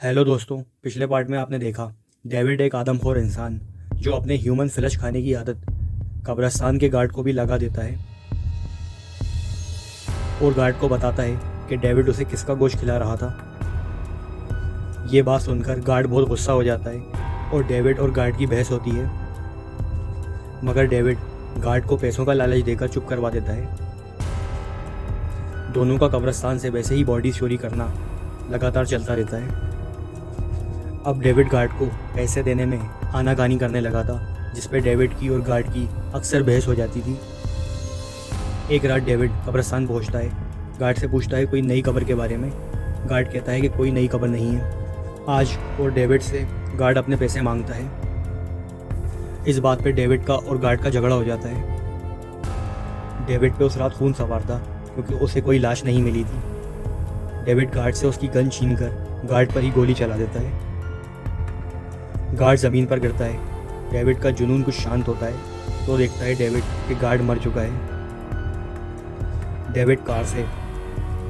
Hello दोस्तों, पिछले part में आपने देखा डेविड एक आदमखोर इंसान जो अपने ह्यूमन फ्लैश खाने की आदत कब्रिस्तान के गार्ड को भी लगा देता है और गार्ड को बताता है कि डेविड उसे किसका गोश्त खिला रहा था। ये बात सुनकर गार्ड बहुत गुस्सा हो जाता है और डेविड और गार्ड की बहस होती है, मगर डेविड गार्ड को पैसों का लालच देकर चुप करवा देता है। दोनों का कब्रिस्तान से वैसे ही बॉडी चोरी करना लगातार चलता रहता है। अब डेविड गार्ड को पैसे देने में आनाकानी करने लगा था, जिस पे डेविड की और गार्ड की अक्सर बहस हो जाती थी। एक रात डेविड कब्रिस्तान पहुंचता है, गार्ड से पूछता है कोई नई कब्र के बारे में। गार्ड कहता है कि कोई नई कब्र नहीं है आज, और डेविड से गार्ड अपने पैसे मांगता है। इस बात पे डेविड का और गार्ड का झगड़ा हो जाता है। डेविड पे उस रात खून सवार था क्योंकि उसे कोई लाश नहीं मिली थी। डेविड गार्ड से उसकी गन छीन कर गार्ड पर ही गोली चला देता है। गार्ड ज़मीन पर गिरता है। डेविड का जुनून कुछ शांत होता है तो देखता है डेविड कि गार्ड मर चुका है। डेविड कार से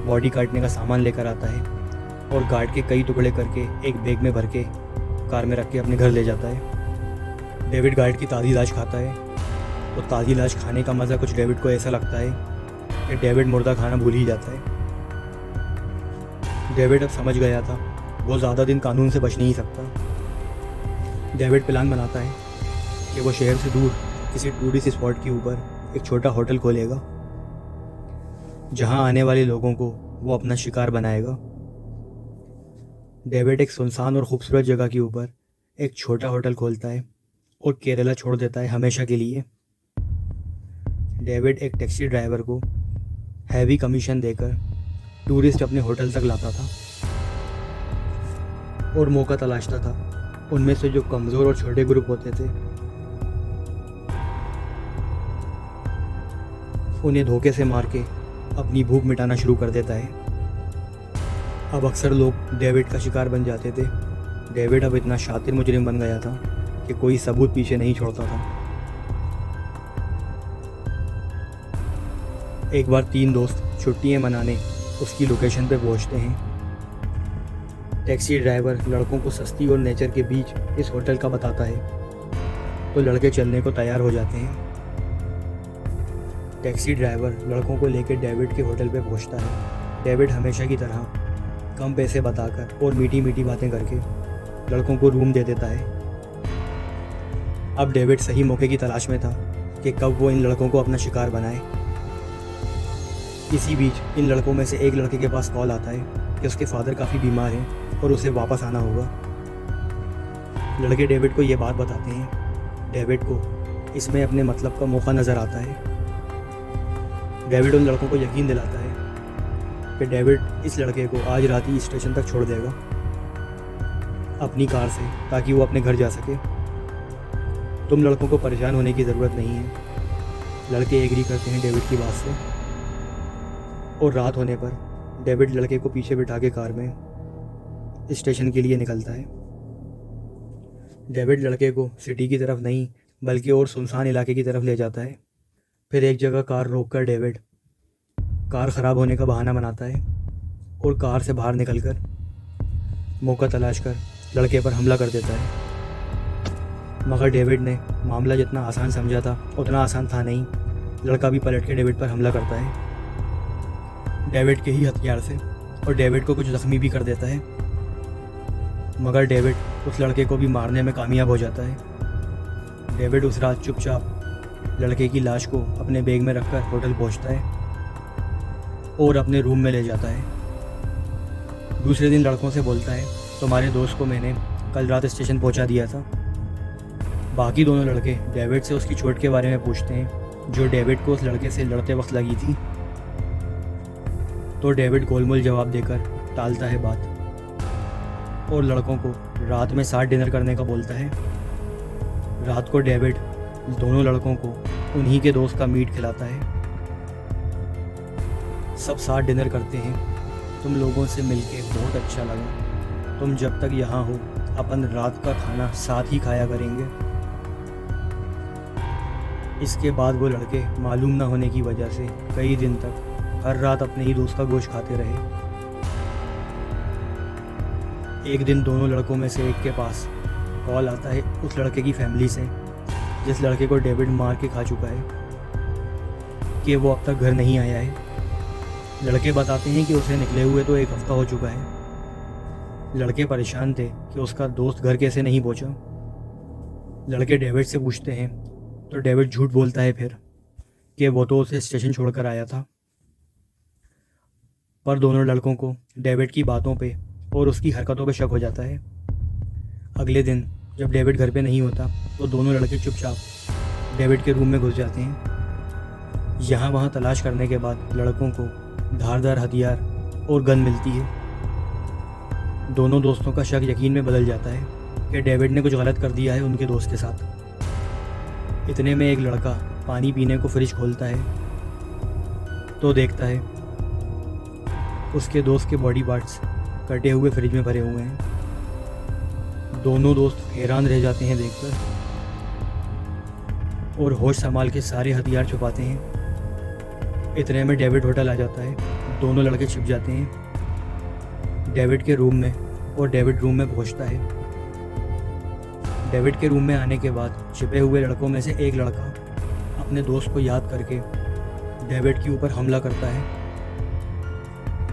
बॉडी काटने का सामान लेकर आता है और गार्ड के कई टुकड़े करके एक बैग में भर के कार में रख के अपने घर ले जाता है। डेविड गार्ड की ताज़ी लाश खाता है तो ताज़ी लाश खाने का मज़ा कुछ डेविड को ऐसा लगता है कि डेविड मुर्दा खाना भूल ही जाता है। डेविड अब समझ गया था वो ज़्यादा दिन कानून से बच नहीं सकता। डेविड प्लान बनाता है कि वो शहर से दूर किसी टूरिस्ट स्पॉट के ऊपर एक छोटा होटल खोलेगा जहां आने वाले लोगों को वो अपना शिकार बनाएगा। डेविड एक सुनसान और खूबसूरत जगह के ऊपर एक छोटा होटल खोलता है और केरला छोड़ देता है हमेशा के लिए। डेविड एक टैक्सी ड्राइवर को हैवी कमीशन देकर टूरिस्ट अपने होटल तक लाता था और मौका तलाशता था उनमें से जो कमज़ोर और छोटे ग्रुप होते थे उन्हें धोखे से मार के अपनी भूख मिटाना शुरू कर देता है। अब अक्सर लोग डेविड का शिकार बन जाते थे। डेविड अब इतना शातिर मुजरिम बन गया था कि कोई सबूत पीछे नहीं छोड़ता था। एक बार 3 दोस्त छुट्टियां मनाने उसकी लोकेशन पे पहुंचते हैं। टैक्सी ड्राइवर लड़कों को सस्ती और नेचर के बीच इस होटल का बताता है तो लड़के चलने को तैयार हो जाते हैं। टैक्सी ड्राइवर लड़कों को लेकर डेविड के होटल पे पहुंचता है। डेविड हमेशा की तरह कम पैसे बताकर और मीठी मीठी बातें करके लड़कों को रूम दे देता है। अब डेविड सही मौके की तलाश में था कि कब वो इन लड़कों को अपना शिकार बनाए। इसी बीच इन लड़कों में से एक लड़के के पास कॉल आता है कि उसके फादर काफ़ी बीमार हैं और उसे वापस आना होगा। लड़के डेविड को ये बात बताते हैं। डेविड को इसमें अपने मतलब का मौका नज़र आता है। डेविड उन लड़कों को यकीन दिलाता है कि डेविड इस लड़के को आज रात ही स्टेशन तक छोड़ देगा अपनी कार से, ताकि वो अपने घर जा सके। तुम लड़कों को परेशान होने की ज़रूरत नहीं है। लड़के एग्री करते हैं डेविड की बात से और रात होने पर डेविड लड़के को पीछे बिठा के कार में स्टेशन के लिए निकलता है। डेविड लड़के को सिटी की तरफ नहीं बल्कि और सुनसान इलाके की तरफ ले जाता है। फिर एक जगह कार रोककर डेविड कार ख़राब होने का बहाना बनाता है और कार से बाहर निकलकर मौका तलाश कर लड़के पर हमला कर देता है। मगर डेविड ने मामला जितना आसान समझा था उतना आसान था नहीं। लड़का भी पलट के डेविड पर हमला करता है, डेविड के ही हथियार से, और डेविड को कुछ जख्मी भी कर देता है। मगर डेविड उस लड़के को भी मारने में कामयाब हो जाता है। डेविड उस रात चुपचाप लड़के की लाश को अपने बैग में रखकर होटल पहुंचता है और अपने रूम में ले जाता है। दूसरे दिन लड़कों से बोलता है तुम्हारे दोस्त को मैंने कल रात स्टेशन पहुंचा दिया था। बाकी दोनों लड़के डेविड से उसकी चोट के बारे में पूछते हैं जो डेविड को उस लड़के से लड़ते वक्त लगी थी, तो डेविड गोलमोल जवाब देकर टालता है बात और लड़कों को रात में साथ डिनर करने का बोलता है। रात को डेविड दोनों लड़कों को उन्हीं के दोस्त का मीट खिलाता है। सब साथ डिनर करते हैं। तुम लोगों से मिलके बहुत अच्छा लगा। तुम जब तक यहाँ हो अपन रात का खाना साथ ही खाया करेंगे। इसके बाद वो लड़के मालूम ना होने की वजह से कई दिन तक हर रात अपने ही दोस्त का गोश्त खाते रहे। एक दिन दोनों लड़कों में से एक के पास कॉल आता है उस लड़के की फैमिली से जिस लड़के को डेविड मार के खा चुका है कि वो अब तक घर नहीं आया है। लड़के बताते हैं कि उसे निकले हुए तो 1 हफ्ता हो चुका है। लड़के परेशान थे कि उसका दोस्त घर कैसे नहीं पहुंचा। लड़के डेविड से पूछते हैं तो डेविड झूठ बोलता है फिर कि वो तो उसे स्टेशन छोड़कर आया था। पर दोनों लड़कों को डेविड की बातों पे और उसकी हरकतों पे शक हो जाता है। अगले दिन जब डेविड घर पे नहीं होता तो दोनों लड़के चुपचाप डेविड के रूम में घुस जाते हैं। यहाँ वहाँ तलाश करने के बाद लड़कों को धारदार हथियार और गन मिलती है। दोनों दोस्तों का शक यकीन में बदल जाता है कि डेविड ने कुछ गलत कर दिया है उनके दोस्त के साथ। इतने में एक लड़का पानी पीने को फ्रिज खोलता है तो देखता है उसके दोस्त के बॉडी पार्ट्स कटे हुए फ्रिज में भरे हुए हैं। दोनों दोस्त हैरान रह जाते हैं देखकर और होश संभाल के सारे हथियार छुपाते हैं। इतने में डेविड होटल आ जाता है। दोनों लड़के छिप जाते हैं डेविड के रूम में और डेविड रूम में पहुंचता है। डेविड के रूम में आने के बाद छिपे हुए लड़कों में से एक लड़का अपने दोस्त को याद करके डेविड के ऊपर हमला करता है।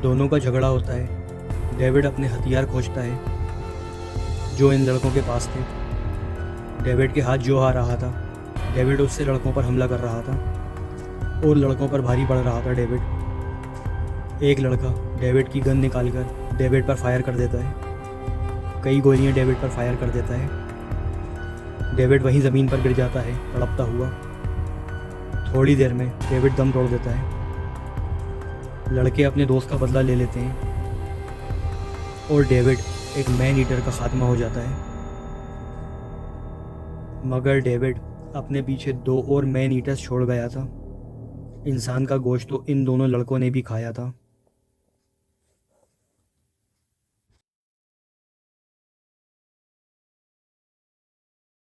दोनों का झगड़ा होता है। डेविड अपने हथियार खोजता है जो इन लड़कों के पास थे। डेविड के हाथ जो आ रहा था, डेविड उससे लड़कों पर हमला कर रहा था और लड़कों पर भारी पड़ रहा था डेविड। एक लड़का डेविड की गन निकालकर डेविड पर फायर कर देता है। कई गोलियां डेविड पर फायर कर देता है। डेविड वहीं ज़मीन पर गिर जाता है तड़पता हुआ। थोड़ी देर में डेविड दम तोड़ देता है। लड़के अपने दोस्त का बदला ले लेते हैं और डेविड एक मैन ईटर का खात्मा हो जाता है। मगर डेविड अपने पीछे 2 और मैन ईटर्स छोड़ गया था। इंसान का गोश्त तो इन दोनों लड़कों ने भी खाया था।